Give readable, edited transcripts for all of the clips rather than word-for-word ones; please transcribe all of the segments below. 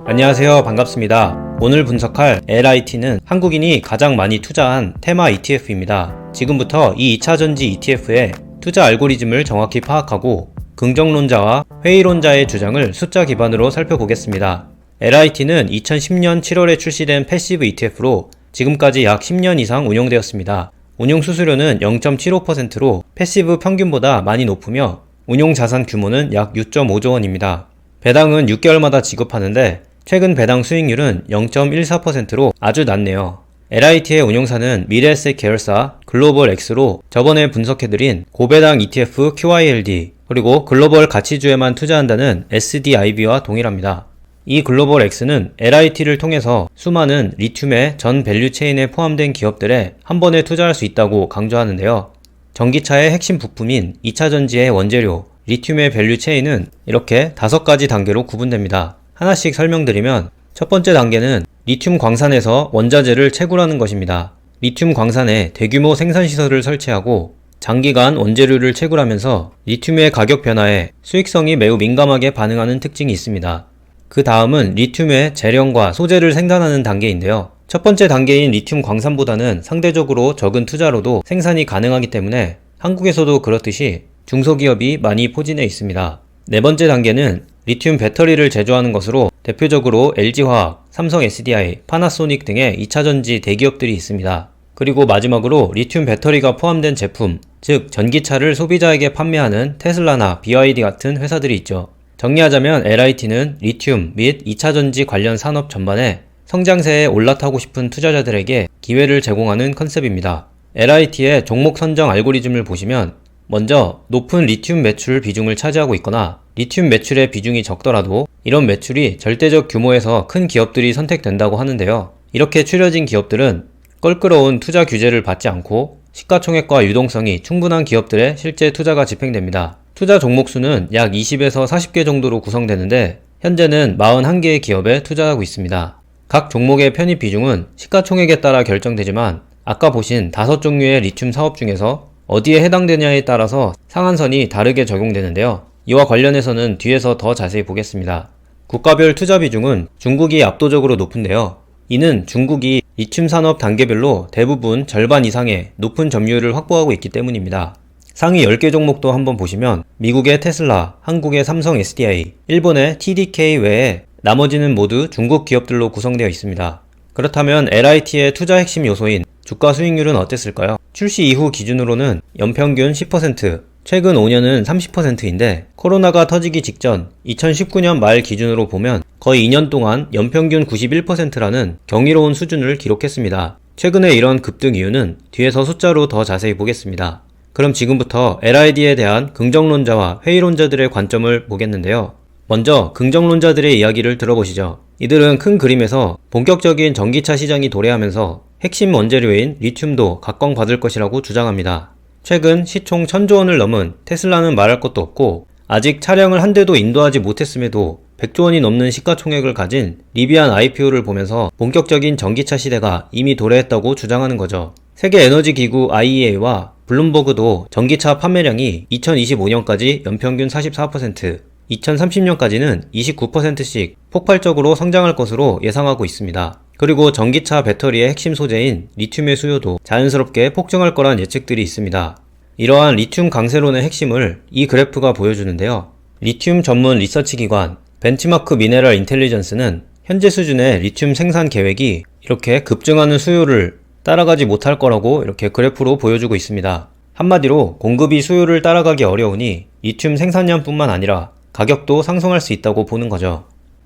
안녕하세요. 반갑습니다. 오늘 분석할 LIT는 한국인이 가장 많이 투자한 테마 ETF입니다. 지금부터 이 2차전지 ETF의 투자 알고리즘을 정확히 파악하고 긍정론자와 회의론자의 주장을 숫자 기반으로 살펴보겠습니다. LIT는 2010년 7월에 출시된 패시브 ETF로 지금까지 약 10년 이상 운용되었습니다. 운용 수수료는 0.75%로 패시브 평균보다 많이 높으며 운용 자산 규모는 약 6.5조 원입니다. 배당은 6개월마다 지급하는데 최근 배당 수익률은 0.14%로 아주 낮네요. LIT의 운용사는 미래에셋 계열사 글로벌 X로 저번에 분석해드린 고배당 ETF QYLD 그리고 글로벌 가치주에만 투자한다는 SDIB와 동일합니다. 이 글로벌 X는 LIT를 통해서 수많은 리튬의 전 밸류체인에 포함된 기업들에 한 번에 투자할 수 있다고 강조하는데요. 전기차의 핵심 부품인 2차전지의 원재료, 리튬의 밸류체인은 이렇게 5가지 단계로 구분됩니다. 하나씩 설명드리면 첫 번째 단계는 리튬 광산에서 원자재를 채굴하는 것입니다. 리튬 광산에 대규모 생산시설을 설치하고 장기간 원재료를 채굴하면서 리튬의 가격 변화에 수익성이 매우 민감하게 반응하는 특징이 있습니다. 그 다음은 리튬의 재련과 소재를 생산하는 단계인데요. 첫 번째 단계인 리튬 광산보다는 상대적으로 적은 투자로도 생산이 가능하기 때문에 한국에서도 그렇듯이 중소기업이 많이 포진해 있습니다. 네 번째 단계는 리튬 배터리를 제조하는 것으로 대표적으로 LG화학, 삼성 SDI, 파나소닉 등의 2차전지 대기업들이 있습니다. 그리고 마지막으로 리튬 배터리가 포함된 제품, 즉 전기차를 소비자에게 판매하는 테슬라나 BYD 같은 회사들이 있죠. 정리하자면 LIT는 리튬 및 2차전지 관련 산업 전반에 성장세에 올라타고 싶은 투자자들에게 기회를 제공하는 컨셉입니다. LIT의 종목 선정 알고리즘을 보시면 먼저 높은 리튬 매출 비중을 차지하고 있거나 리튬 매출의 비중이 적더라도 이런 매출이 절대적 규모에서 큰 기업들이 선택된다고 하는데요. 이렇게 추려진 기업들은 껄끄러운 투자 규제를 받지 않고 시가총액과 유동성이 충분한 기업들의 실제 투자가 집행됩니다. 투자 종목 수는 약 20에서 40개 정도로 구성되는데 현재는 41개의 기업에 투자하고 있습니다. 각 종목의 편입 비중은 시가총액에 따라 결정되지만 아까 보신 5종류의 리튬 사업 중에서 어디에 해당되냐에 따라서 상한선이 다르게 적용되는데요. 이와 관련해서는 뒤에서 더 자세히 보겠습니다. 국가별 투자 비중은 중국이 압도적으로 높은데요. 이는 중국이 리튬 산업 단계별로 대부분 절반 이상의 높은 점유율을 확보하고 있기 때문입니다. 상위 10개 종목도 한번 보시면 미국의 테슬라, 한국의 삼성 SDI, 일본의 TDK 외에 나머지는 모두 중국 기업들로 구성되어 있습니다. 그렇다면 LIT의 투자 핵심 요소인 주가 수익률은 어땠을까요? 출시 이후 기준으로는 연평균 10%, 최근 5년은 30%인데 코로나가 터지기 직전 2019년 말 기준으로 보면 거의 2년 동안 연평균 91%라는 경이로운 수준을 기록했습니다. 최근에 이런 급등 이유는 뒤에서 숫자로 더 자세히 보겠습니다. 그럼 지금부터 LIT에 대한 긍정론자와 회의론자들의 관점을 보겠는데요. 먼저 긍정론자들의 이야기를 들어보시죠. 이들은 큰 그림에서 본격적인 전기차 시장이 도래하면서 핵심 원재료인 리튬도 각광받을 것이라고 주장합니다. 최근 시총 1000조 원을 넘은 테슬라는 말할 것도 없고 아직 차량을 한 대도 인도하지 못했음에도 100조 원이 넘는 시가총액을 가진 리비안 IPO를 보면서 본격적인 전기차 시대가 이미 도래했다고 주장하는 거죠. 세계에너지기구 IEA와 블룸버그도 전기차 판매량이 2025년까지 연평균 44%, 2030년까지는 29%씩 폭발적으로 성장할 것으로 예상하고 있습니다. 그리고 전기차 배터리의 핵심 소재인 리튬의 수요도 자연스럽게 폭증할 거란 예측들이 있습니다. 이러한 리튬 강세론의 핵심을 이 그래프가 보여주는데요. 리튬 전문 리서치 기관 벤치마크 미네랄 인텔리전스는 현재 수준의 리튬 생산 계획이 이렇게 급증하는 수요를 따라가지 못할 거라고 이렇게 그래프로 보여주고 있습니다. 한마디로 공급이 수요를 따라가기 어려우니 리튬 생산량뿐만 아니라 가격도 상승할 수 있다고 보는 거죠.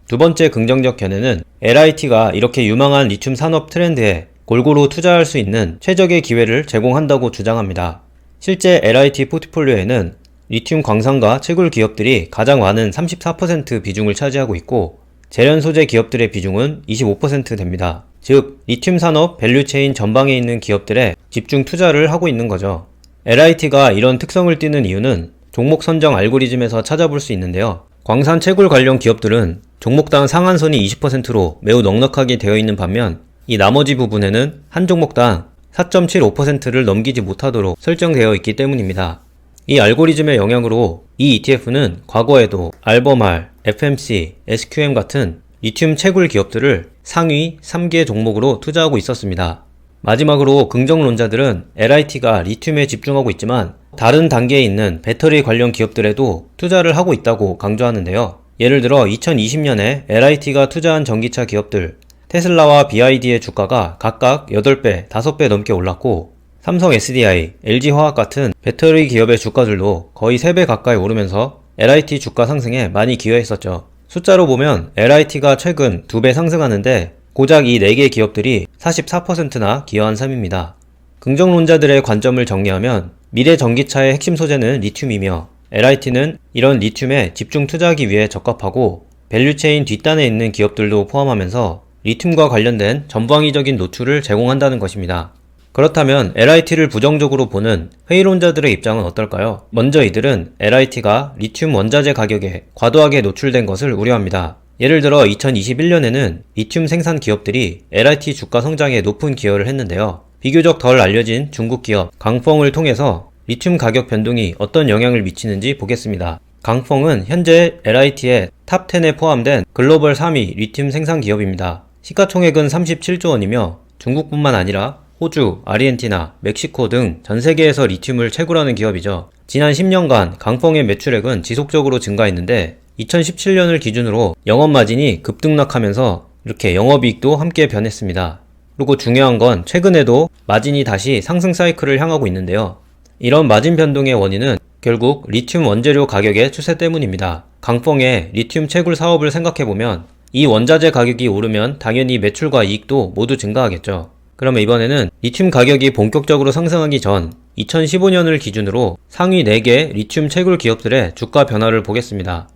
두 번째 긍정적 견해는 LIT가 이렇게 유망한 리튬 산업 트렌드에 골고루 투자할 수 있는 최적의 기회를 제공한다고 주장합니다. 실제 LIT 포트폴리오에는 리튬 광산과 채굴 기업들이 가장 많은 34% 비중을 차지하고 있고 재련 소재 기업들의 비중은 25% 됩니다. 즉, 리튬 산업 밸류체인 전방에 있는 기업들에 집중 투자를 하고 있는 거죠. LIT가 이런 특성을 띠는 이유는 종목 선정 알고리즘에서 찾아볼 수 있는데요. 광산 채굴 관련 기업들은 종목당 상한선이 20%로 매우 넉넉하게 되어 있는 반면 이 나머지 부분에는 한 종목당 4.75%를 넘기지 못하도록 설정되어 있기 때문입니다. 이 알고리즘의 영향으로 이 ETF는 과거에도 알버말, FMC, SQM 같은 리튬 채굴 기업들을 상위 3개 종목으로 투자하고 있었습니다. 마지막으로 긍정론자들은 LIT가 리튬에 집중하고 있지만 다른 단계에 있는 배터리 관련 기업들에도 투자를 하고 있다고 강조하는데요. 예를 들어 2020년에 LIT가 투자한 전기차 기업들 테슬라와 BYD의 주가가 각각 8배, 5배 넘게 올랐고 삼성 SDI, LG화학 같은 배터리 기업의 주가들도 거의 3배 가까이 오르면서 LIT 주가 상승에 많이 기여했었죠. 숫자로 보면 LIT가 최근 2배 상승하는데 고작 이 4개 기업들이 44%나 기여한 셈입니다. 긍정론자들의 관점을 정리하면 미래 전기차의 핵심 소재는 리튬이며 LIT는 이런 리튬에 집중 투자하기 위해 적합하고 밸류체인 뒷단에 있는 기업들도 포함하면서 리튬과 관련된 전방위적인 노출을 제공한다는 것입니다. 그렇다면 LIT를 부정적으로 보는 회의론자들의 입장은 어떨까요? 먼저 이들은 LIT가 리튬 원자재 가격에 과도하게 노출된 것을 우려합니다. 예를 들어 2021년에는 리튬 생산 기업들이 LIT 주가 성장에 높은 기여를 했는데요. 비교적 덜 알려진 중국 기업 강펑을 통해서 리튬 가격 변동이 어떤 영향을 미치는지 보겠습니다. 강펑은 현재 LIT의 탑 10에 포함된 글로벌 3위 리튬 생산 기업입니다. 시가총액은 37조 원이며 중국뿐만 아니라 호주, 아르헨티나, 멕시코 등 전 세계에서 리튬을 채굴하는 기업이죠. 지난 10년간 강펑의 매출액은 지속적으로 증가했는데 2017년을 기준으로 영업마진이 급등락하면서 이렇게 영업이익도 함께 변했습니다. 그리고 중요한 건 최근에도 마진이 다시 상승 사이클을 향하고 있는데요. 이런 마진 변동의 원인은 결국 리튬 원재료 가격의 추세 때문입니다. 강펑의 리튬 채굴 사업을 생각해보면 이 원자재 가격이 오르면 당연히 매출과 이익도 모두 증가하겠죠. 그러면 이번에는 리튬 가격이 본격적으로 상승하기 전 2015년을 기준으로 상위 4개 리튬 채굴 기업들의 주가 변화를 보겠습니다.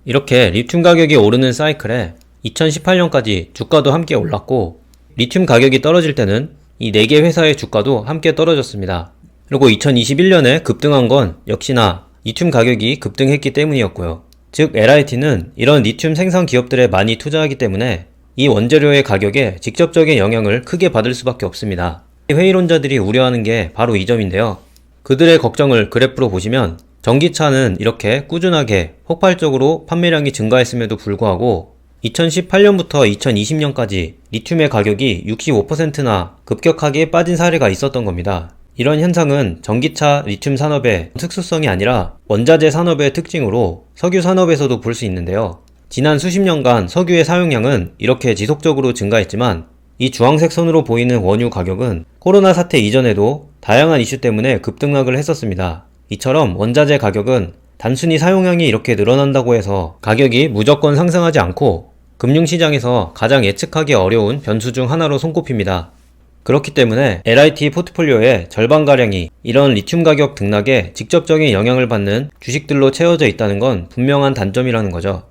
이렇게 리튬 가격이 오르는 사이클에 2018년까지 주가도 함께 올랐고 리튬 가격이 떨어질 때는 이 4개 회사의 주가도 함께 떨어졌습니다. 그리고 2021년에 급등한 건 역시나 리튬 가격이 급등했기 때문이었고요. 즉 LIT는 이런 리튬 생산 기업들에 많이 투자하기 때문에 이 원재료의 가격에 직접적인 영향을 크게 받을 수밖에 없습니다. 회의론자들이 우려하는 게 바로 이 점인데요. 그들의 걱정을 그래프로 보시면 전기차는 이렇게 꾸준하게 폭발적으로 판매량이 증가했음에도 불구하고 2018년부터 2020년까지 리튬의 가격이 65%나 급격하게 빠진 사례가 있었던 겁니다. 이런 현상은 전기차 리튬 산업의 특수성이 아니라 원자재 산업의 특징으로 석유 산업에서도 볼 수 있는데요. 지난 수십 년간 석유의 사용량은 이렇게 지속적으로 증가했지만 이 주황색 선으로 보이는 원유 가격은 코로나 사태 이전에도 다양한 이슈 때문에 급등락을 했었습니다. 이처럼 원자재 가격은 단순히 사용량이 이렇게 늘어난다고 해서 가격이 무조건 상승하지 않고 금융시장에서 가장 예측하기 어려운 변수 중 하나로 손꼽힙니다. 그렇기 때문에 LIT 포트폴리오의 절반가량이 이런 리튬 가격 등락에 직접적인 영향을 받는 주식들로 채워져 있다는 건 분명한 단점이라는 거죠.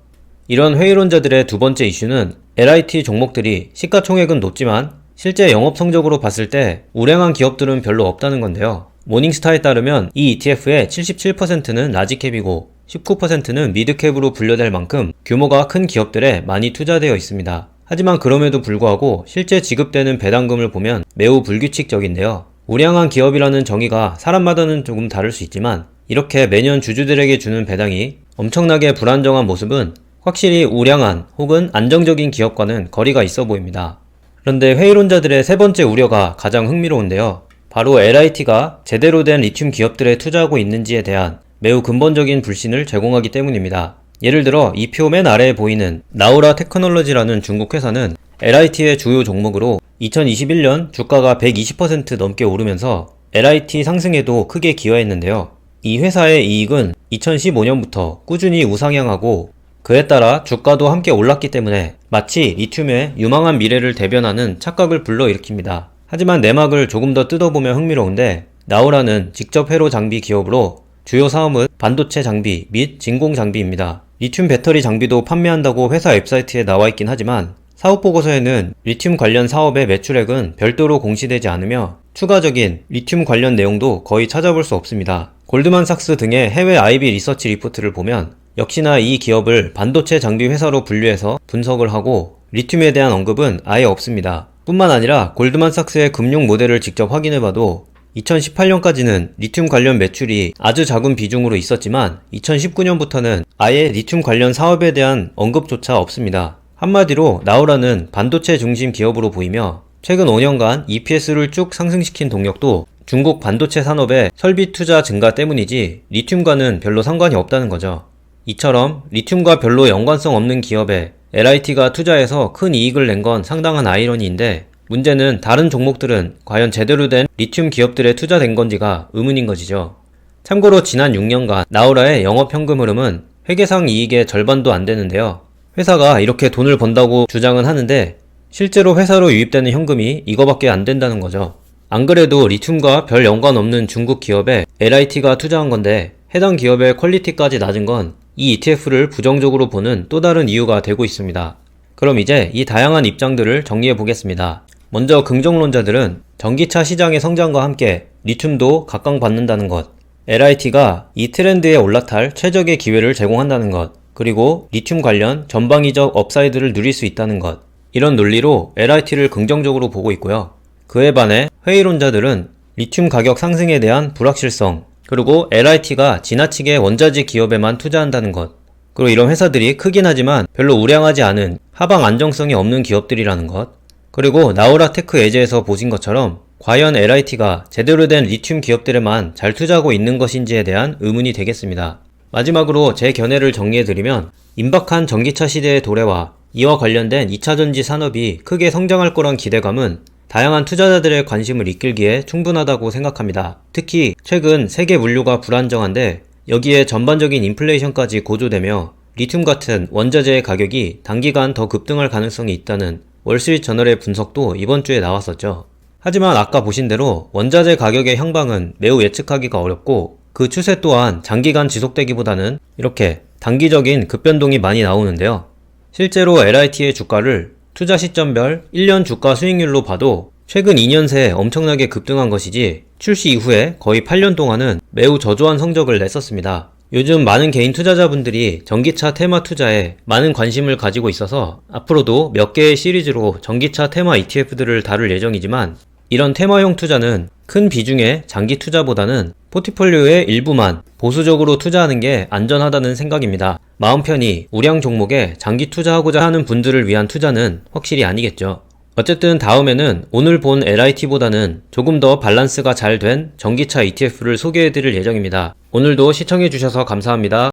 이런 회의론자들의 두 번째 이슈는 LIT 종목들이 시가총액은 높지만 실제 영업 성적으로 봤을 때 우량한 기업들은 별로 없다는 건데요. 모닝스타에 따르면 이 ETF의 77%는 라지캡이고 19%는 미드캡으로 분류될 만큼 규모가 큰 기업들에 많이 투자되어 있습니다. 하지만 그럼에도 불구하고 실제 지급되는 배당금을 보면 매우 불규칙적인데요. 우량한 기업이라는 정의가 사람마다는 조금 다를 수 있지만 이렇게 매년 주주들에게 주는 배당이 엄청나게 불안정한 모습은 확실히 우량한 혹은 안정적인 기업과는 거리가 있어 보입니다. 그런데 회의론자들의 세 번째 우려가 가장 흥미로운데요. 바로 LIT가 제대로 된 리튬 기업들에 투자하고 있는지에 대한 매우 근본적인 불신을 제공하기 때문입니다. 예를 들어 이 표 맨 아래에 보이는 나우라 테크놀로지라는 중국 회사는 LIT의 주요 종목으로 2021년 주가가 120% 넘게 오르면서 LIT 상승에도 크게 기여했는데요. 이 회사의 이익은 2015년부터 꾸준히 우상향하고 그에 따라 주가도 함께 올랐기 때문에 마치 리튬의 유망한 미래를 대변하는 착각을 불러일으킵니다. 하지만 내막을 조금 더 뜯어보면 흥미로운데 나우라는 직접 회로 장비 기업으로 주요 사업은 반도체 장비 및 진공 장비입니다. 리튬 배터리 장비도 판매한다고 회사 웹사이트에 나와있긴 하지만 사업보고서에는 리튬 관련 사업의 매출액은 별도로 공시되지 않으며 추가적인 리튬 관련 내용도 거의 찾아볼 수 없습니다. 골드만삭스 등의 해외 IB 리서치 리포트를 보면 역시나 이 기업을 반도체 장비 회사로 분류해서 분석을 하고 리튬에 대한 언급은 아예 없습니다. 뿐만 아니라 골드만삭스의 금융 모델을 직접 확인해봐도 2018년까지는 리튬 관련 매출이 아주 작은 비중으로 있었지만 2019년부터는 아예 리튬 관련 사업에 대한 언급조차 없습니다. 한마디로 나우라는 반도체 중심 기업으로 보이며 최근 5년간 EPS를 쭉 상승시킨 동력도 중국 반도체 산업의 설비 투자 증가 때문이지 리튬과는 별로 상관이 없다는 거죠. 이처럼 리튬과 별로 연관성 없는 기업에 LIT가 투자해서 큰 이익을 낸 건 상당한 아이러니인데, 문제는 다른 종목들은 과연 제대로 된 리튬 기업들에 투자된 건지가 의문인 것이죠. 참고로 지난 6년간 나우라의 영업 현금 흐름은 회계상 이익의 절반도 안 되는데요. 회사가 이렇게 돈을 번다고 주장은 하는데 실제로 회사로 유입되는 현금이 이거밖에 안 된다는 거죠. 안 그래도 리튬과 별 연관 없는 중국 기업에 LIT가 투자한 건데 해당 기업의 퀄리티까지 낮은 건 이 ETF를 부정적으로 보는 또 다른 이유가 되고 있습니다. 그럼 이제 이 다양한 입장들을 정리해 보겠습니다. 먼저 긍정론자들은 전기차 시장의 성장과 함께 리튬도 각광받는다는 것, LIT가 이 트렌드에 올라탈 최적의 기회를 제공한다는 것, 그리고 리튬 관련 전방위적 업사이드를 누릴 수 있다는 것, 이런 논리로 LIT를 긍정적으로 보고 있고요. 그에 반해 회의론자들은 리튬 가격 상승에 대한 불확실성, 그리고 LIT가 지나치게 원자재 기업에만 투자한다는 것, 그리고 이런 회사들이 크긴 하지만 별로 우량하지 않은 하방 안정성이 없는 기업들이라는 것, 그리고 나우라 테크 예제에서 보신 것처럼 과연 LIT가 제대로 된 리튬 기업들에만 잘 투자하고 있는 것인지에 대한 의문이 되겠습니다. 마지막으로 제 견해를 정리해드리면, 임박한 전기차 시대의 도래와 이와 관련된 2차전지 산업이 크게 성장할 거란 기대감은 다양한 투자자들의 관심을 이끌기에 충분하다고 생각합니다. 특히 최근 세계 물류가 불안정한데 여기에 전반적인 인플레이션까지 고조되며 리튬 같은 원자재의 가격이 단기간 더 급등할 가능성이 있다는 월스트리트저널의 분석도 이번 주에 나왔었죠. 하지만 아까 보신 대로 원자재 가격의 향방은 매우 예측하기가 어렵고 그 추세 또한 장기간 지속되기보다는 이렇게 단기적인 급변동이 많이 나오는데요. 실제로 LIT의 주가를 투자 시점별 1년 주가 수익률로 봐도 최근 2년 새 엄청나게 급등한 것이지 출시 이후에 거의 8년 동안은 매우 저조한 성적을 냈었습니다. 요즘 많은 개인 투자자분들이 전기차 테마 투자에 많은 관심을 가지고 있어서 앞으로도 몇 개의 시리즈로 전기차 테마 ETF들을 다룰 예정이지만, 이런 테마형 투자는 큰 비중의 장기 투자보다는 포트폴리오의 일부만 보수적으로 투자하는 게 안전하다는 생각입니다. 마음 편히 우량 종목에 장기 투자하고자 하는 분들을 위한 투자는 확실히 아니겠죠. 어쨌든 다음에는 오늘 본 LIT보다는 조금 더 밸런스가 잘 된 전기차 ETF를 소개해드릴 예정입니다. 오늘도 시청해주셔서 감사합니다.